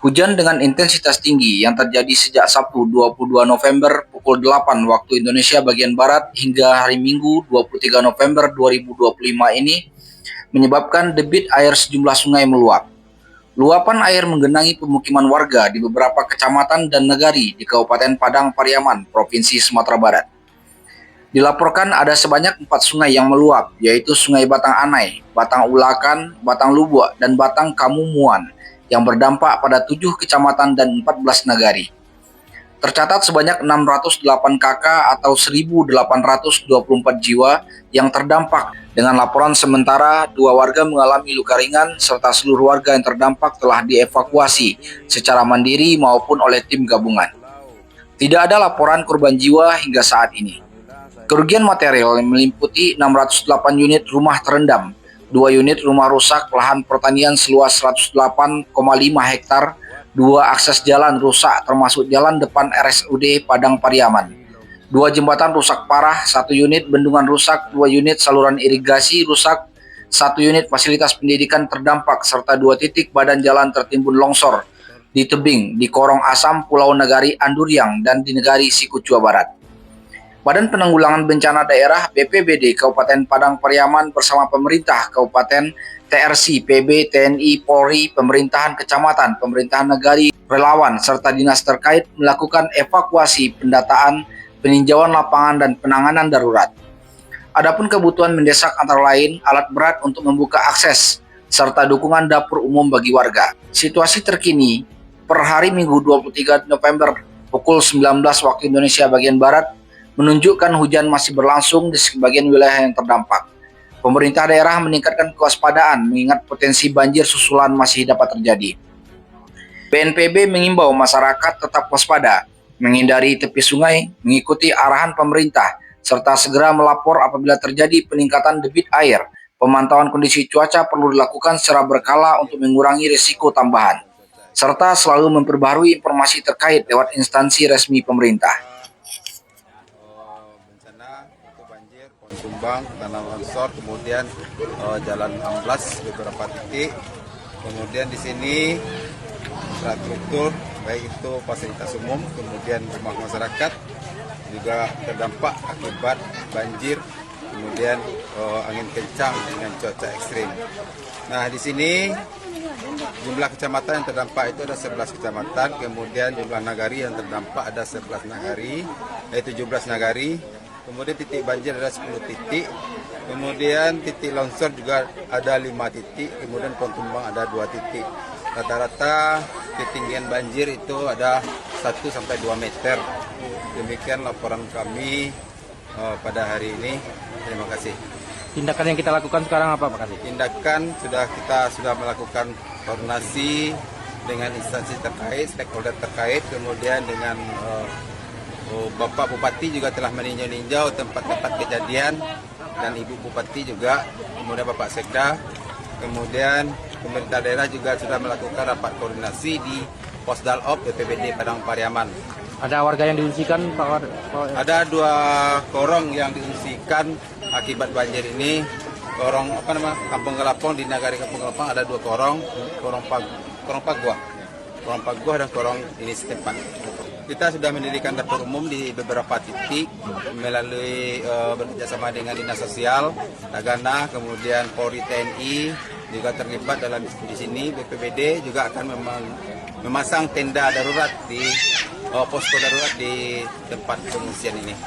Hujan dengan intensitas tinggi yang terjadi sejak Sabtu 22 November pukul 8 waktu Indonesia bagian Barat hingga hari Minggu 23 November 2025 ini menyebabkan debit air sejumlah sungai meluap. Luapan air menggenangi pemukiman warga di beberapa kecamatan dan negari di Kabupaten Padang Pariaman, Provinsi Sumatera Barat. Dilaporkan ada sebanyak 4 sungai yang meluap, yaitu Sungai Batang Anai, Batang Ulakan, Batang Lubuk, dan Batang Kamumuan, yang berdampak pada 7 kecamatan dan 14 nagari. Tercatat sebanyak 608 kakak atau 1.824 jiwa yang terdampak. Dengan laporan sementara, 2 warga mengalami luka ringan serta seluruh warga yang terdampak telah dievakuasi secara mandiri maupun oleh tim gabungan. Tidak ada laporan korban jiwa hingga saat ini. Kerugian material meliputi 608 unit rumah terendam, 2 unit rumah rusak, lahan pertanian seluas 108,5 hektar, 2 akses jalan rusak termasuk jalan depan RSUD Padang Pariaman, 2 jembatan rusak parah, 1 unit bendungan rusak, 2 unit saluran irigasi rusak, 1 unit fasilitas pendidikan terdampak, serta 2 titik badan jalan tertimbun longsor di tebing di Korong Asam, Pulau Negari Anduriang, dan di Negari Sikujua Barat. Badan Penanggulangan Bencana Daerah BPBD Kabupaten Padang Pariaman bersama pemerintah Kabupaten, TRC, PB, TNI, Polri, pemerintahan kecamatan, pemerintahan negari, relawan, serta dinas terkait melakukan evakuasi, pendataan, peninjauan lapangan, dan penanganan darurat. Adapun kebutuhan mendesak antara lain alat berat untuk membuka akses, serta dukungan dapur umum bagi warga. Situasi terkini per hari Minggu 23 November pukul 19 waktu Indonesia bagian Barat menunjukkan hujan masih berlangsung di sebagian wilayah yang terdampak. Pemerintah daerah meningkatkan kewaspadaan mengingat potensi banjir susulan masih dapat terjadi. BNPB mengimbau masyarakat tetap waspada, menghindari tepi sungai, mengikuti arahan pemerintah, serta segera melapor apabila terjadi peningkatan debit air. Pemantauan kondisi cuaca perlu dilakukan secara berkala untuk mengurangi risiko tambahan, serta selalu memperbaharui informasi terkait lewat instansi resmi pemerintah. Banjir, pohon tumbang, tanah longsor, kemudian jalan amblas beberapa titik. Kemudian di sini infrastruktur baik itu fasilitas umum, kemudian rumah masyarakat juga terdampak akibat banjir, kemudian angin kencang dengan cuaca ekstrim. Nah, di sini jumlah kecamatan yang terdampak itu ada 11 kecamatan, kemudian jumlah nagari yang terdampak ada 11 nagari, yaitu 17 nagari. Kemudian titik banjir ada 10 titik, kemudian titik longsor juga ada 5 titik, kemudian pohon tumbang ada 2 titik. Rata-rata ketinggian banjir itu ada 1-2 meter. Demikian laporan kami pada hari ini. Terima kasih. Tindakan yang kita lakukan sekarang apa Pak Kasih? Tindakan kita sudah melakukan koordinasi dengan instansi terkait, stakeholder terkait, kemudian dengan Bapak Bupati juga telah meninjau tempat-tempat kejadian, dan Ibu Bupati juga, kemudian Bapak Sekda, kemudian pemerintah daerah juga sudah melakukan rapat koordinasi di Posdalop BPBD Padang Pariaman. Ada warga yang diungsikan Pak? Ada 2 korong yang diungsikan akibat banjir ini. Korong Kampung Gelapong, di Nagari Kampung Gelapong ada 2 korong, korong Paguah dan korong ini setempat. Kita sudah mendirikan dapur umum di beberapa titik melalui bekerjasama dengan Dinas Sosial, Tagana, kemudian Polri, TNI juga terlibat dalam di sini. BPBD juga akan memasang tenda darurat di posko darurat di tempat pengungsian ini.